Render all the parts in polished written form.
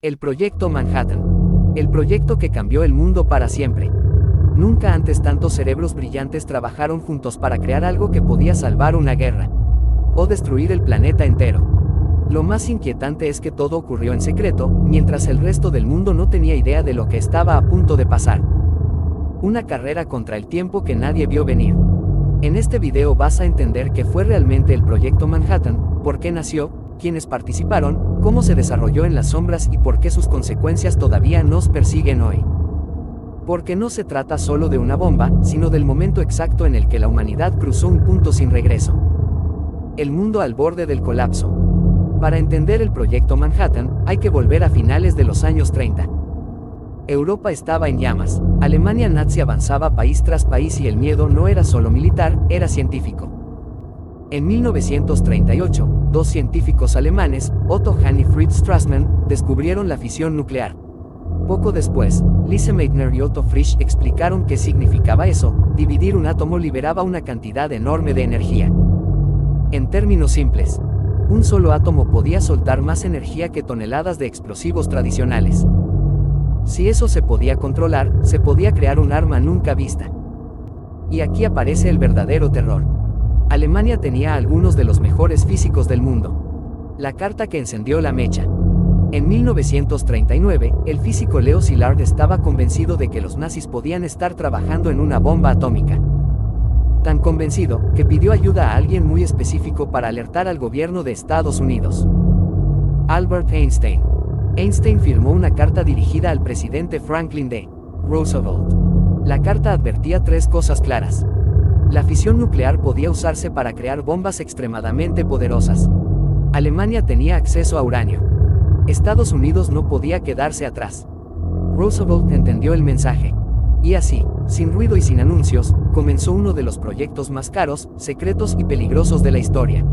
El Proyecto Manhattan. El proyecto que cambió el mundo para siempre. Nunca antes tantos cerebros brillantes trabajaron juntos para crear algo que podía salvar una guerra. O destruir el planeta entero. Lo más inquietante es que todo ocurrió en secreto, mientras el resto del mundo no tenía idea de lo que estaba a punto de pasar. Una carrera contra el tiempo que nadie vio venir. En este video vas a entender qué fue realmente el Proyecto Manhattan, por qué nació, quiénes participaron, cómo se desarrolló en las sombras y por qué sus consecuencias todavía nos persiguen hoy. Porque no se trata solo de una bomba, sino del momento exacto en el que la humanidad cruzó un punto sin regreso. El mundo al borde del colapso. Para entender el Proyecto Manhattan, hay que volver a finales de los años 30. Europa estaba en llamas, Alemania nazi avanzaba país tras país y el miedo no era solo militar, era científico. En 1938, dos científicos alemanes, Otto Hahn y Fritz Strassmann, descubrieron la fisión nuclear. Poco después, Lise Meitner y Otto Frisch explicaron qué significaba eso: dividir un átomo liberaba una cantidad enorme de energía. En términos simples, un solo átomo podía soltar más energía que toneladas de explosivos tradicionales. Si eso se podía controlar, se podía crear un arma nunca vista. Y aquí aparece el verdadero terror. Alemania tenía a algunos de los mejores físicos del mundo. La carta que encendió la mecha. En 1939, el físico Leo Szilard estaba convencido de que los nazis podían estar trabajando en una bomba atómica. Tan convencido, que pidió ayuda a alguien muy específico para alertar al gobierno de Estados Unidos. Albert Einstein. Einstein firmó una carta dirigida al presidente Franklin D. Roosevelt. La carta advertía tres cosas claras. La fisión nuclear podía usarse para crear bombas extremadamente poderosas. Alemania tenía acceso a uranio. Estados Unidos no podía quedarse atrás. Roosevelt entendió el mensaje. Y así, sin ruido y sin anuncios, comenzó uno de los proyectos más caros, secretos y peligrosos de la historia.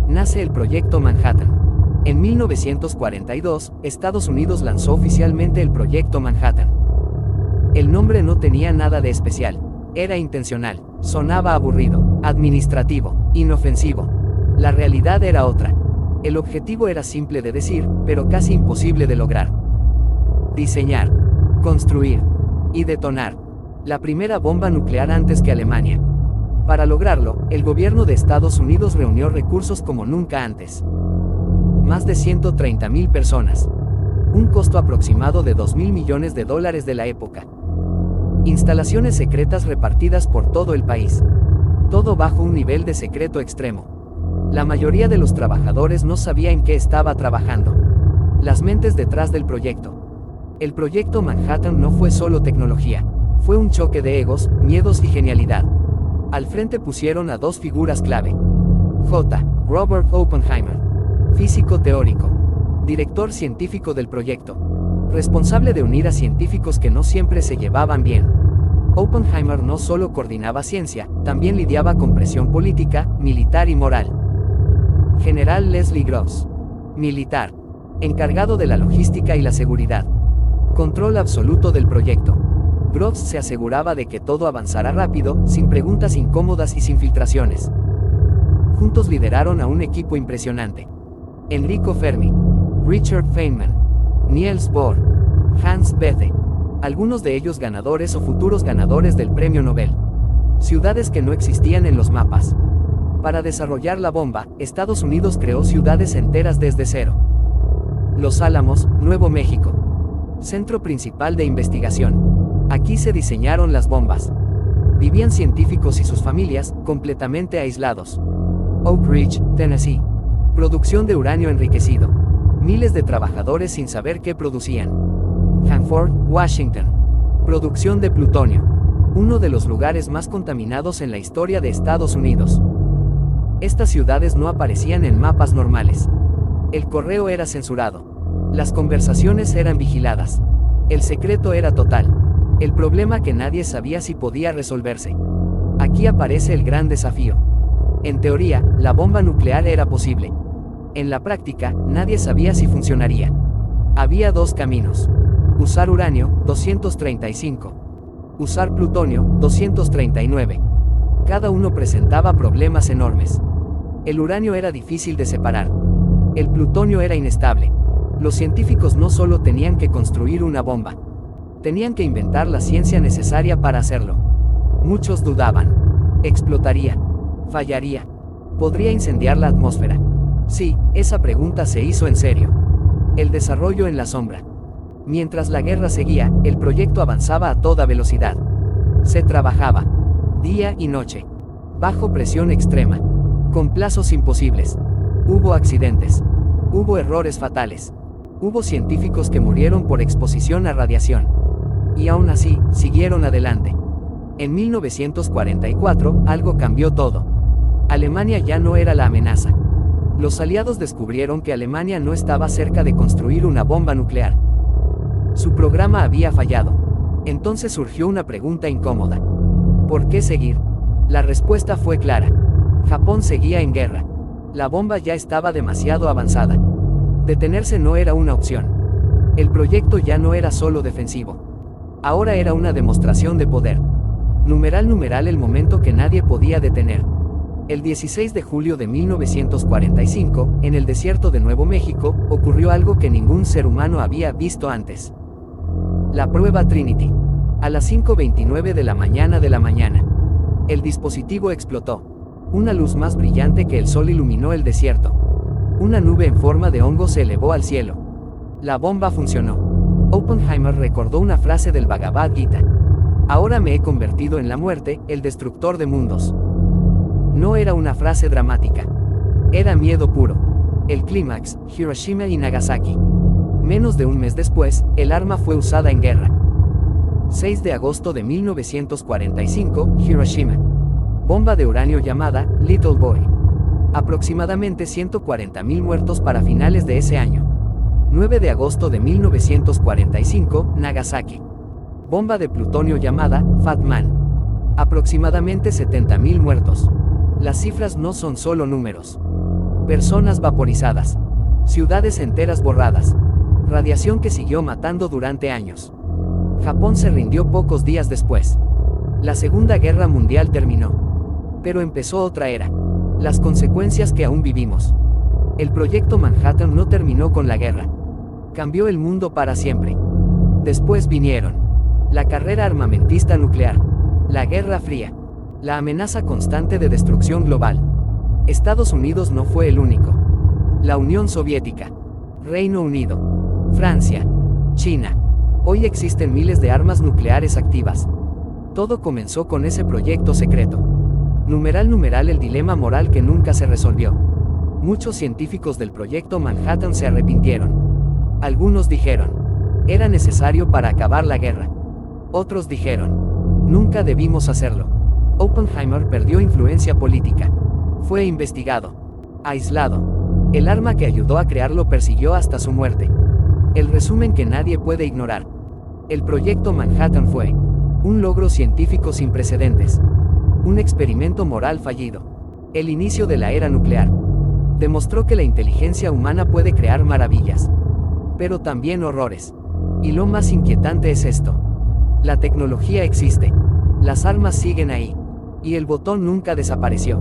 Nace el Proyecto Manhattan. En 1942, Estados Unidos lanzó oficialmente el Proyecto Manhattan. El nombre no tenía nada de especial. Era intencional, sonaba aburrido, administrativo, inofensivo. La realidad era otra. El objetivo era simple de decir, pero casi imposible de lograr. Diseñar, construir y detonar la primera bomba nuclear antes que Alemania. Para lograrlo, el gobierno de Estados Unidos reunió recursos como nunca antes. Más de 130.000 personas. Un costo aproximado de $2.000 millones de la época. Instalaciones secretas repartidas por todo el país. Todo bajo un nivel de secreto extremo. La mayoría de los trabajadores no sabía en qué estaba trabajando. Las mentes detrás del proyecto. El Proyecto Manhattan no fue solo tecnología. Fue un choque de egos, miedos y genialidad. Al frente pusieron a dos figuras clave. Robert Oppenheimer. Físico teórico. Director científico del proyecto. Responsable de unir a científicos que no siempre se llevaban bien. Oppenheimer no solo coordinaba ciencia, también lidiaba con presión política, militar y moral. General Leslie Groves. Militar. Encargado de la logística y la seguridad. Control absoluto del proyecto. Groves se aseguraba de que todo avanzara rápido, sin preguntas incómodas y sin filtraciones. Juntos lideraron a un equipo impresionante. Enrico Fermi. Richard Feynman. Niels Bohr. Hans Bethe. Algunos de ellos ganadores o futuros ganadores del Premio Nobel. Ciudades que no existían en los mapas. Para desarrollar la bomba, Estados Unidos creó ciudades enteras desde cero. Los Álamos, Nuevo México. Centro principal de investigación. Aquí se diseñaron las bombas. Vivían científicos y sus familias, completamente aislados. Oak Ridge, Tennessee. Producción de uranio enriquecido. Miles de trabajadores sin saber qué producían. Hanford, Washington. Producción de plutonio. Uno de los lugares más contaminados en la historia de Estados Unidos. Estas ciudades no aparecían en mapas normales. El correo era censurado. Las conversaciones eran vigiladas. El secreto era total. El problema que nadie sabía si podía resolverse. Aquí aparece el gran desafío. En teoría, la bomba nuclear era posible. En la práctica, nadie sabía si funcionaría. Había dos caminos. Usar uranio, 235. Usar plutonio, 239. Cada uno presentaba problemas enormes. El uranio era difícil de separar. El plutonio era inestable. Los científicos no solo tenían que construir una bomba, tenían que inventar la ciencia necesaria para hacerlo. Muchos dudaban. ¿Explotaría? ¿Fallaría? ¿Podría incendiar la atmósfera? Sí, esa pregunta se hizo en serio. El desarrollo en la sombra. Mientras la guerra seguía, el proyecto avanzaba a toda velocidad. Se trabajaba día y noche, bajo presión extrema, con plazos imposibles. Hubo accidentes. Hubo errores fatales. Hubo científicos que murieron por exposición a radiación. Y aún así, siguieron adelante. En 1944, algo cambió todo. Alemania ya no era la amenaza. Los aliados descubrieron que Alemania no estaba cerca de construir una bomba nuclear. Su programa había fallado. Entonces surgió una pregunta incómoda. ¿Por qué seguir? La respuesta fue clara. Japón seguía en guerra. La bomba ya estaba demasiado avanzada. Detenerse no era una opción. El proyecto ya no era solo defensivo. Ahora era una demostración de poder. Numeral el momento que nadie podía detener. El 16 de julio de 1945, en el desierto de Nuevo México, ocurrió algo que ningún ser humano había visto antes. La prueba Trinity. A las 5:29 de la mañana. El dispositivo explotó. Una luz más brillante que el sol iluminó el desierto. Una nube en forma de hongo se elevó al cielo. La bomba funcionó. Oppenheimer recordó una frase del Bhagavad Gita. Ahora me he convertido en la muerte, el destructor de mundos. No era una frase dramática. Era miedo puro. El clímax, Hiroshima y Nagasaki. Menos de un mes después, el arma fue usada en guerra. 6 de agosto de 1945, Hiroshima. Bomba de uranio llamada Little Boy. Aproximadamente 140.000 muertos para finales de ese año. 9 de agosto de 1945, Nagasaki. Bomba de plutonio llamada Fat Man. Aproximadamente 70.000 muertos. Las cifras no son solo números. Personas vaporizadas. Ciudades enteras borradas. Radiación que siguió matando durante años. Japón se rindió pocos días después. La Segunda Guerra Mundial terminó. Pero empezó otra era. Las consecuencias que aún vivimos. El proyecto Manhattan no terminó con la guerra. Cambió el mundo para siempre. Después vinieron la carrera armamentista nuclear, la Guerra Fría, la amenaza constante de destrucción global. Estados Unidos no fue el único. La Unión Soviética, Reino Unido, Francia, China. Hoy existen miles de armas nucleares activas. Todo comenzó con ese proyecto secreto. Numeral el dilema moral que nunca se resolvió. Muchos científicos del proyecto Manhattan se arrepintieron. Algunos dijeron, era necesario para acabar la guerra. Otros dijeron, nunca debimos hacerlo. Oppenheimer perdió influencia política. Fue investigado, aislado. El arma que ayudó a crearlo persiguió hasta su muerte. El resumen que nadie puede ignorar. El proyecto Manhattan fue un logro científico sin precedentes. Un experimento moral fallido. El inicio de la era nuclear. Demostró que la inteligencia humana puede crear maravillas. Pero también horrores. Y lo más inquietante es esto. La tecnología existe. Las armas siguen ahí. Y el botón nunca desapareció.